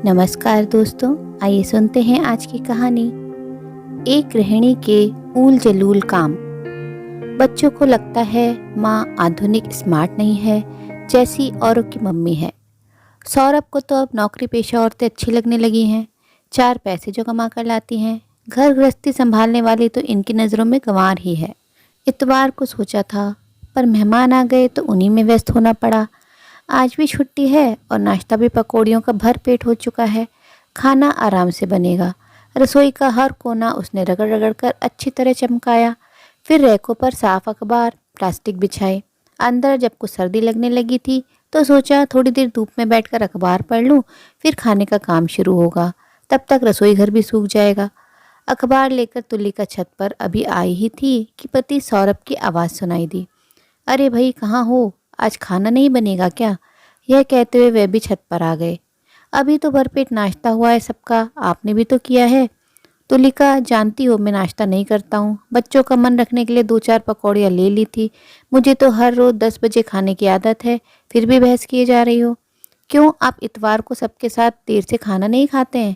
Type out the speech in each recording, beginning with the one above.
नमस्कार दोस्तों, आइए सुनते हैं आज की कहानी। एक गृहिणी के ऊल जलूल काम। बच्चों को लगता है माँ आधुनिक स्मार्ट नहीं है जैसी औरों की मम्मी है। सौरभ को तो अब नौकरी पेशा औरतें अच्छी लगने लगी हैं। 4 पैसे जो कमा कर लाती हैं, घर गृहस्थी संभालने वाली तो इनकी नज़रों में गंवार ही है। इतवार को सोचा था, पर मेहमान आ गए तो उन्हीं में व्यस्त होना पड़ा। आज भी छुट्टी है और नाश्ता भी पकौड़ियों का भर पेट हो चुका है। खाना आराम से बनेगा। रसोई का हर कोना उसने रगड़ रगड़ कर अच्छी तरह चमकाया। फिर रैकों पर साफ अखबार, प्लास्टिक बिछाए। अंदर जब कुछ सर्दी लगने लगी थी तो सोचा थोड़ी देर धूप में बैठकर अखबार पढ़ लूँ, फिर खाने का काम शुरू होगा। तब तक रसोई घर भी सूख जाएगा। अखबार लेकर तुलिका छत पर अभी आई ही थी कि पति सौरभ की आवाज़ सुनाई दी। अरे भाई, कहाँ हो? आज खाना नहीं बनेगा क्या? यह कहते हुए वे भी छत पर आ गए। अभी तो भरपेट नाश्ता हुआ है सबका, आपने भी तो किया है। तुलिका, जानती हो मैं नाश्ता नहीं करता हूँ। बच्चों का मन रखने के लिए 2-4 पकौड़ियाँ ले ली थी। मुझे तो हर रोज़ 10 बजे खाने की आदत है, फिर भी बहस किए जा रही हो। क्यों, आप इतवार को सबके साथ देर से खाना नहीं खाते हैं?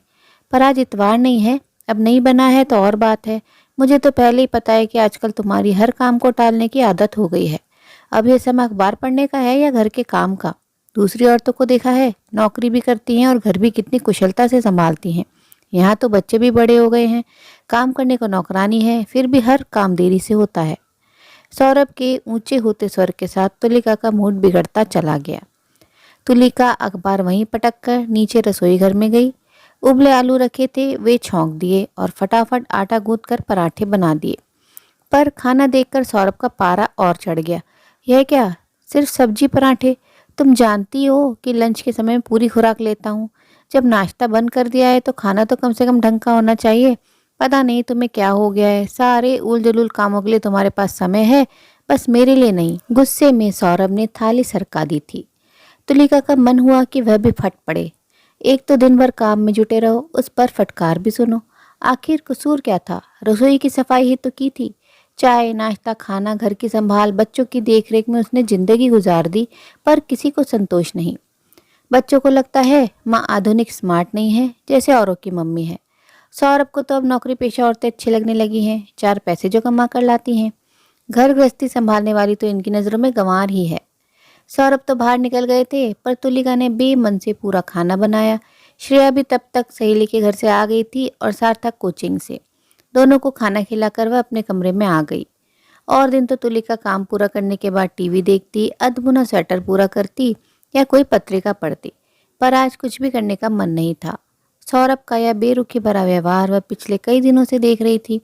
पर आज इतवार नहीं है, अब नहीं बना है तो और बात है। मुझे तो पहले ही पता है कि आजकल तुम्हारी हर काम को टालने की आदत हो गई है। अब ये समय अखबार पढ़ने का है या घर के काम का? दूसरी औरतों को देखा है, नौकरी भी करती हैं और घर भी कितनी कुशलता से संभालती हैं। यहाँ तो बच्चे भी बड़े हो गए हैं, काम करने को नौकरानी है, फिर भी हर काम देरी से होता है। सौरभ के ऊंचे होते स्वर के साथ तुलिका का मूड बिगड़ता चला गया। तुलिका अखबार वहीं पटक कर नीचे रसोई घर में गई। उबले आलू रखे थे, वे छौंक दिए और फटाफट आटा गूंथ कर पराठे बना दिए। पर खाना देखकर सौरभ का पारा और चढ़ गया। यह क्या, सिर्फ सब्जी पराठे? तुम जानती हो कि लंच के समय में पूरी खुराक लेता हूँ। जब नाश्ता बंद कर दिया है तो खाना तो कम से कम ढंग का होना चाहिए। पता नहीं तुम्हें क्या हो गया है, सारे उल जलूल कामों के लिए तुम्हारे पास समय है, बस मेरे लिए नहीं। गुस्से में सौरभ ने थाली सरका दी थी। तुलिका का मन हुआ कि वह भी फट पड़े। एक तो दिन भर काम में जुटे रहो, उस पर फटकार भी सुनो। आखिर कसूर क्या था? रसोई की सफाई ही तो की थी। चाय, नाश्ता, खाना, घर की संभाल, बच्चों की देखरेख में उसने जिंदगी गुजार दी, पर किसी को संतोष नहीं। बच्चों को लगता है माँ आधुनिक स्मार्ट नहीं है जैसे औरों की मम्मी है। सौरभ को तो अब नौकरी पेशा औरतें अच्छी लगने लगी हैं, 4 पैसे जो कमा कर लाती हैं। घर गृहस्थी संभालने वाली तो इनकी नज़रों में गंवार ही है। सौरभ तो बाहर निकल गए थे, पर तुलिका ने बेमन से पूरा खाना बनाया। श्रेया भी तब तक सहेली के घर से आ गई थी और सार्थक कोचिंग से। दोनों को खाना खिलाकर वह अपने कमरे में आ गई। और दिन तो तुलिका काम पूरा करने के बाद टीवी देखती, अधबुना स्वेटर पूरा करती या कोई पत्रिका पढ़ती, पर आज कुछ भी करने का मन नहीं था। सौरभ का यह बेरुखी भरा व्यवहार वह पिछले कई दिनों से देख रही थी।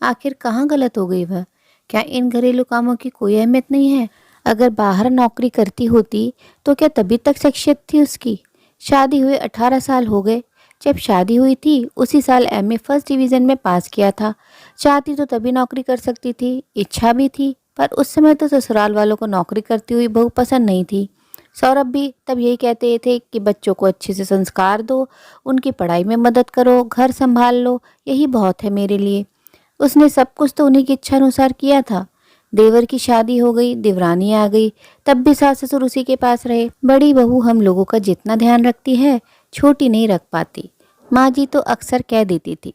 आखिर कहाँ गलत हो गई वह? क्या इन घरेलू कामों की कोई अहमियत नहीं है? अगर बाहर नौकरी करती होती तो क्या तभी तक शख्सियत थी उसकी? शादी हुए 18 साल हो गए। जब शादी हुई थी उसी साल एमए फर्स्ट डिवीज़न में पास किया था। चाहती तो तभी नौकरी कर सकती थी, इच्छा भी थी, पर उस समय तो ससुराल वालों को नौकरी करती हुई बहू पसंद नहीं थी। सौरभ भी तब यही कहते थे कि बच्चों को अच्छे से संस्कार दो, उनकी पढ़ाई में मदद करो, घर संभाल लो, यही बहुत है मेरे लिए। उसने सब कुछ तो उन्हीं की इच्छा अनुसार किया था। देवर की शादी हो गई, देवरानी आ गई, तब भी सास ससुर उसी के पास रहे। बड़ी बहू हम लोगों का जितना ध्यान रखती है, छोटी नहीं रख पाती। माँ जी तो अक्सर कह देती थी,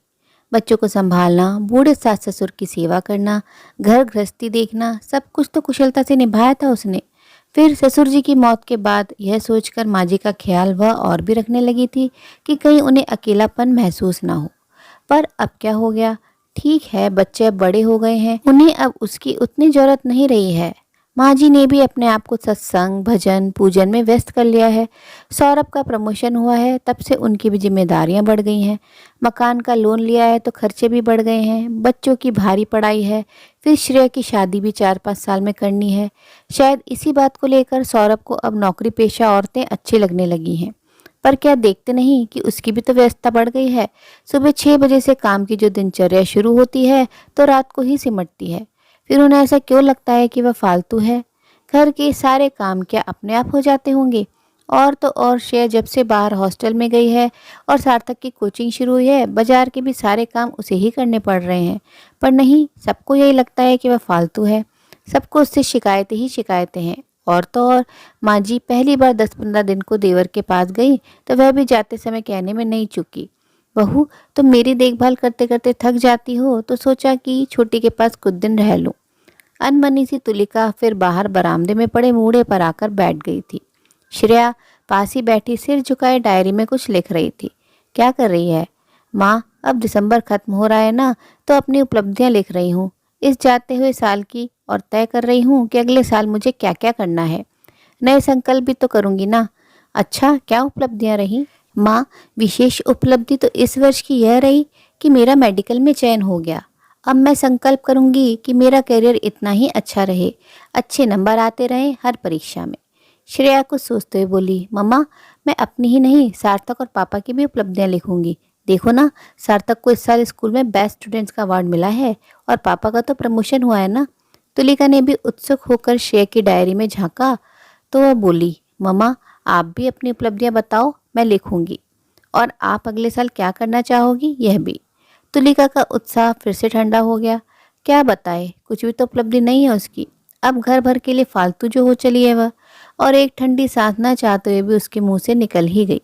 बच्चों को संभालना, बूढ़े सास ससुर की सेवा करना, घर गृहस्थी देखना, सब कुछ तो कुशलता से निभाया था उसने। फिर ससुर जी की मौत के बाद यह सोचकर माँ जी का ख्याल वह और भी रखने लगी थी कि कहीं उन्हें अकेलापन महसूस ना हो। पर अब क्या हो गया? ठीक है, बच्चे अब बड़े हो गए हैं, उन्हें अब उसकी उतनी जरूरत नहीं रही है। माँ जी ने भी अपने आप को सत्संग, भजन, पूजन में व्यस्त कर लिया है। सौरभ का प्रमोशन हुआ है, तब से उनकी भी जिम्मेदारियां बढ़ गई हैं। मकान का लोन लिया है तो खर्चे भी बढ़ गए हैं। बच्चों की भारी पढ़ाई है, फिर श्रेया की शादी भी 4-5 साल में करनी है। शायद इसी बात को लेकर सौरभ को अब नौकरी पेशा औरतें अच्छी लगने लगी हैं। पर क्या देखते नहीं कि उसकी भी तो व्यस्तता बढ़ गई है। सुबह 6 बजे से काम की जो दिनचर्या शुरू होती है तो रात को ही सिमटती है। फिर उन्हें ऐसा क्यों लगता है कि वह फालतू है? घर के सारे काम क्या अपने आप हो जाते होंगे? और तो और श्रेया जब से बाहर हॉस्टल में गई है और सार्थक की कोचिंग शुरू हुई है, बाजार के भी सारे काम उसे ही करने पड़ रहे हैं। पर नहीं, सबको यही लगता है कि वह फालतू है। सबको उससे शिकायतें ही शिकायतें हैं और तो और माँ जी पहली बार 10-15 दिन को देवर के पास गई तो वह भी जाते समय कहने में नहीं चूकी, बहू तुम मेरी देखभाल करते करते थक जाती हो तो सोचा कि छोटी के पास कुछ दिन रह लूं। अनबनी सी तुलिका फिर बाहर बरामदे में पड़े मूढ़े पर आकर बैठ गई थी। श्रेया पास ही बैठी सिर झुकाए डायरी में कुछ लिख रही थी। क्या कर रही है? माँ, अब दिसंबर खत्म हो रहा है ना, तो अपनी उपलब्धियाँ लिख रही हूँ इस जाते हुए साल की, और तय कर रही हूँ कि अगले साल मुझे क्या क्या करना है। नए संकल्प भी तो करूँगी ना। अच्छा, क्या उपलब्धियाँ रही? माँ, विशेष उपलब्धि तो इस वर्ष की यह रही कि मेरा मेडिकल में चयन हो गया। अब मैं संकल्प करूँगी कि मेरा करियर इतना ही अच्छा रहे, अच्छे नंबर आते रहें हर परीक्षा में। श्रेया कुछ सोचते हुए बोली, मम्मा, मैं अपनी ही नहीं सार्थक और पापा की भी उपलब्धियाँ लिखूंगी। देखो ना, सार्थक को इस साल स्कूल में बेस्ट स्टूडेंट्स का अवार्ड मिला है और पापा का तो प्रमोशन हुआ है ना। तुलिका ने भी उत्सुक होकर श्रेया की डायरी में झांका तो वह बोली, मम्मा, आप भी अपनी उपलब्धियां बताओ, मैं लिखूंगी। और आप अगले साल क्या करना चाहोगी यह भी। तुलिका का उत्साह फिर से ठंडा हो गया। क्या बताए, कुछ भी तो उपलब्धि नहीं है उसकी। अब घर भर के लिए फालतू जो हो चली है वह, और एक ठंडी सांस न चाहते हुए भी उसके मुंह से निकल ही गई।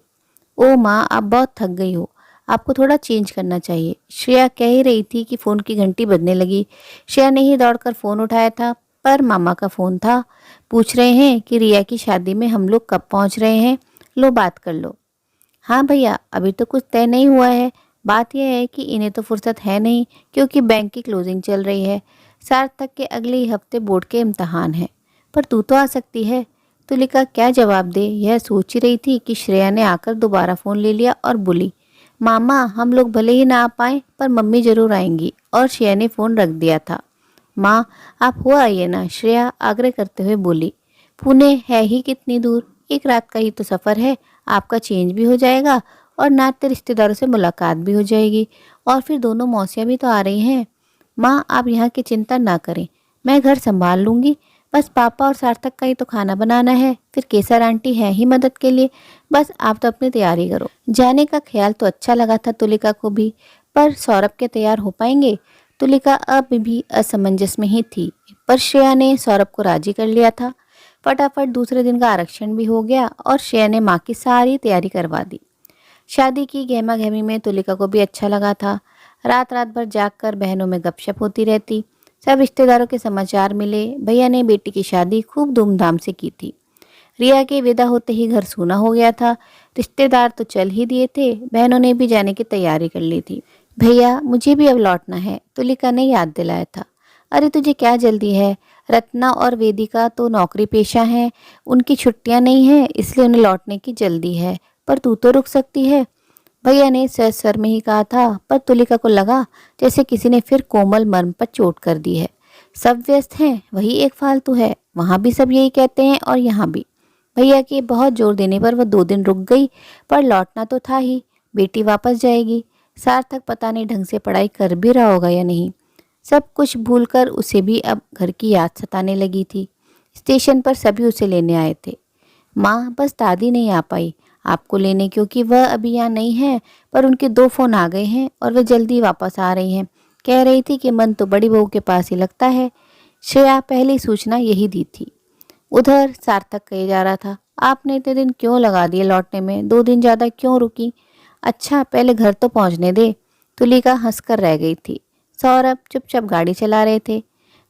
ओ माँ, आप बहुत थक गई हो, आपको थोड़ा चेंज करना चाहिए। श्रेया कह ही रही थी कि फ़ोन की घंटी बजने लगी। श्रेया ने ही दौड़कर फ़ोन उठाया था, पर मामा का फ़ोन था। पूछ रहे हैं कि रिया की शादी में हम लोग कब पहुंच रहे हैं, लो बात कर लो। हाँ भैया, अभी तो कुछ तय नहीं हुआ है। बात यह है कि इन्हें तो फुर्सत है नहीं, क्योंकि बैंक की क्लोजिंग चल रही है। सार्थक के अगले ही हफ्ते बोर्ड के इम्तहान है। पर तू तो आ सकती है। तुलिका क्या जवाब दे यह सोच ही रही थी कि श्रेया ने आकर दोबारा फ़ोन ले लिया और बोली, मामा, हम लोग भले ही ना आ पाए पर मम्मी जरूर आएंगी। और श्रेया ने फ़ोन रख दिया था। माँ, आप हो आइए ना, श्रेया आग्रह करते हुए बोली। पुणे है ही कितनी दूर, एक रात का ही तो सफ़र है। आपका चेंज भी हो जाएगा और नाते रिश्तेदारों से मुलाकात भी हो जाएगी, और फिर दोनों मौसियाँ भी तो आ रही हैं। माँ, आप यहाँ की चिंता ना करें, मैं घर संभाल लूँगी। बस पापा और सार्थक का ही तो खाना बनाना है, फिर केसर आंटी है ही मदद के लिए। बस आप तो अपनी तैयारी करो। जाने का ख्याल तो अच्छा लगा था तुलिका को भी, पर सौरभ के तैयार हो पाएंगे? तुलिका अब भी असमंजस में ही थी, पर श्रेया ने सौरभ को राजी कर लिया था। फटाफट दूसरे दिन का आरक्षण भी हो गया और श्रेया ने माँ की सारी तैयारी करवा दी। शादी की गहमा गहमी में तुलिका को भी अच्छा लगा था। रात रात भर जागकर बहनों में गपशप होती रहती। सब रिश्तेदारों के समाचार मिले। भैया ने बेटी की शादी खूब धूमधाम से की थी। रिया के विदा होते ही घर सूना हो गया था। रिश्तेदार तो चल ही दिए थे, बहनों ने भी जाने की तैयारी कर ली थी। भैया, मुझे भी अब लौटना है, तुलिका ने याद दिलाया था। अरे तुझे क्या जल्दी है? रत्ना और वेदिका तो नौकरी पेशा हैं, उनकी छुट्टियां नहीं हैं, इसलिए उन्हें लौटने की जल्दी है। पर तू तो रुक सकती है। भैया ने सहज स्वर में ही कहा था, पर तुलिका को लगा जैसे किसी ने फिर कोमल मर्म पर चोट कर दी है। सब व्यस्त हैं, वही एक फालतू है। वहां भी सब यही कहते हैं और यहाँ भी। भैया के बहुत जोर देने पर वह 2 दिन रुक गई, पर लौटना तो था ही। बेटी वापस जाएगी। सार्थक पता नहीं ढंग से पढ़ाई कर भी रहा होगा या नहीं। सब कुछ भूलकर उसे भी अब घर की याद सताने लगी थी। स्टेशन पर सभी उसे लेने आए थे। माँ, बस दादी नहीं आ पाई आपको लेने, क्योंकि वह अभी यहाँ नहीं है, पर उनके 2 फ़ोन आ गए हैं और वह जल्दी वापस आ रही हैं। कह रही थी कि मन तो बड़ी बहू के पास ही लगता है। श्रेया पहली सूचना यही दी थी। उधर सार्थक कहे जा रहा था, आपने इतने दिन क्यों लगा दिए लौटने में, 2 दिन ज़्यादा क्यों रुकी? अच्छा, पहले घर तो पहुँचने दे। तुलिका हंसकर रह गई थी। सौरभ चुपचाप गाड़ी चला रहे थे।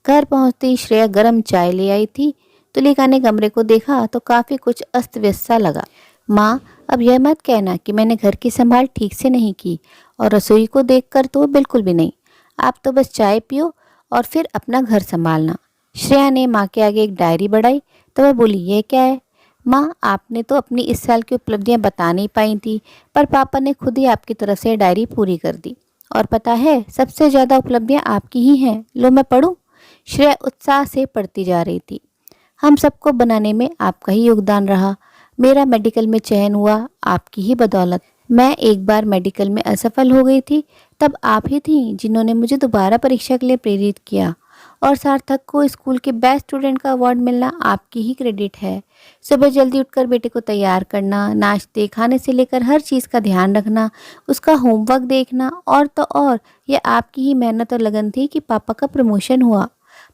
घर पहुँचते ही श्रेया गर्म चाय ले आई थी। तुलिका ने कमरे को देखा तो काफ़ी कुछ अस्त व्यस्त सा लगा। माँ, अब यह मत कहना कि मैंने घर की संभाल ठीक से नहीं की, और रसोई को देखकर तो बिल्कुल भी नहीं। आप तो बस चाय पियो और फिर अपना घर संभालना। श्रेया ने माँ के आगे एक डायरी बढ़ाई तो वह बोली, यह क्या है? माँ, आपने तो अपनी इस साल की उपलब्धियाँ बता नहीं पाई थी, पर पापा ने खुद ही आपकी तरफ से डायरी पूरी कर दी। और पता है, सबसे ज़्यादा उपलब्धियाँ आपकी ही हैं। लो, मैं पढ़ूँ? श्रेया उत्साह से पढ़ती जा रही थी। हम सबको बनाने में आपका ही योगदान रहा। मेरा मेडिकल में चयन हुआ आपकी ही बदौलत। मैं एक बार मेडिकल में असफल हो गई थी, तब आप ही थी जिन्होंने मुझे दोबारा परीक्षा के लिए प्रेरित किया। और सार्थक को स्कूल के बेस्ट स्टूडेंट का अवार्ड मिलना आपकी ही क्रेडिट है। सुबह जल्दी उठकर बेटे को तैयार करना, नाश्ते खाने से लेकर हर चीज़ का ध्यान रखना, उसका होमवर्क देखना, और तो और ये आपकी ही मेहनत और लगन थी कि पापा का प्रमोशन हुआ।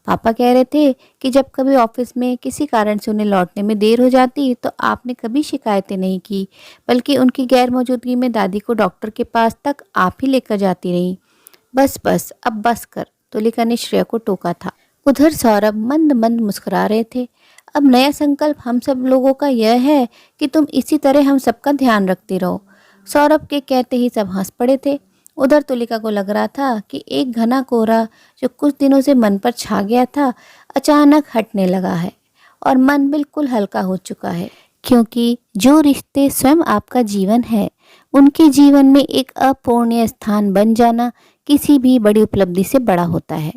पापा कह रहे थे कि जब कभी ऑफिस में किसी कारण से उन्हें लौटने में देर हो जाती तो आपने कभी शिकायतें नहीं की, बल्कि उनकी गैर मौजूदगी में दादी को डॉक्टर के पास तक आप ही लेकर जाती रहीं। बस बस अब बस कर, तुलिका ने श्रेया को टोका था। उधर सौरभ मंद मंद मुस्कुरा रहे थे। अब नया संकल्प हम सब लोगों का यह है कि तुम इसी तरह हम सबका ध्यान रखते रहो। सौरभ के कहते ही सब हंस पड़े थे। उधर तुलिका को लग रहा था कि एक घना कोहरा जो कुछ दिनों से मन पर छा गया था अचानक हटने लगा है और मन बिल्कुल हल्का हो चुका है, क्योंकि जो रिश्ते स्वयं आपका जीवन है उनके जीवन में एक अपूर्णीय स्थान बन जाना किसी भी बड़ी उपलब्धि से बड़ा होता है।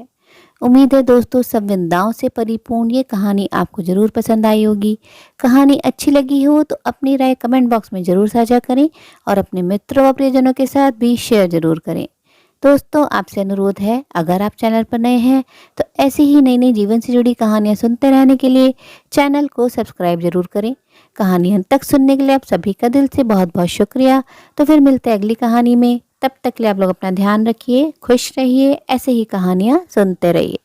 उम्मीद है दोस्तों सब विंदाओं से परिपूर्ण ये कहानी आपको ज़रूर पसंद आई होगी। कहानी अच्छी लगी हो तो अपनी राय कमेंट बॉक्स में ज़रूर साझा करें और अपने मित्रों और प्रियजनों के साथ भी शेयर ज़रूर करें। दोस्तों आपसे अनुरोध है, अगर आप चैनल पर नए हैं तो ऐसी ही नई नई जीवन से जुड़ी कहानियाँ सुनते रहने के लिए चैनल को सब्सक्राइब ज़रूर करें। कहानी अंत तक सुनने के लिए आप सभी का दिल से बहुत बहुत शुक्रिया। तो फिर मिलते हैं अगली कहानी में। तब तक के लिए आप लोग अपना ध्यान रखिए, खुश रहिए, ऐसे ही कहानियाँ सुनते रहिए।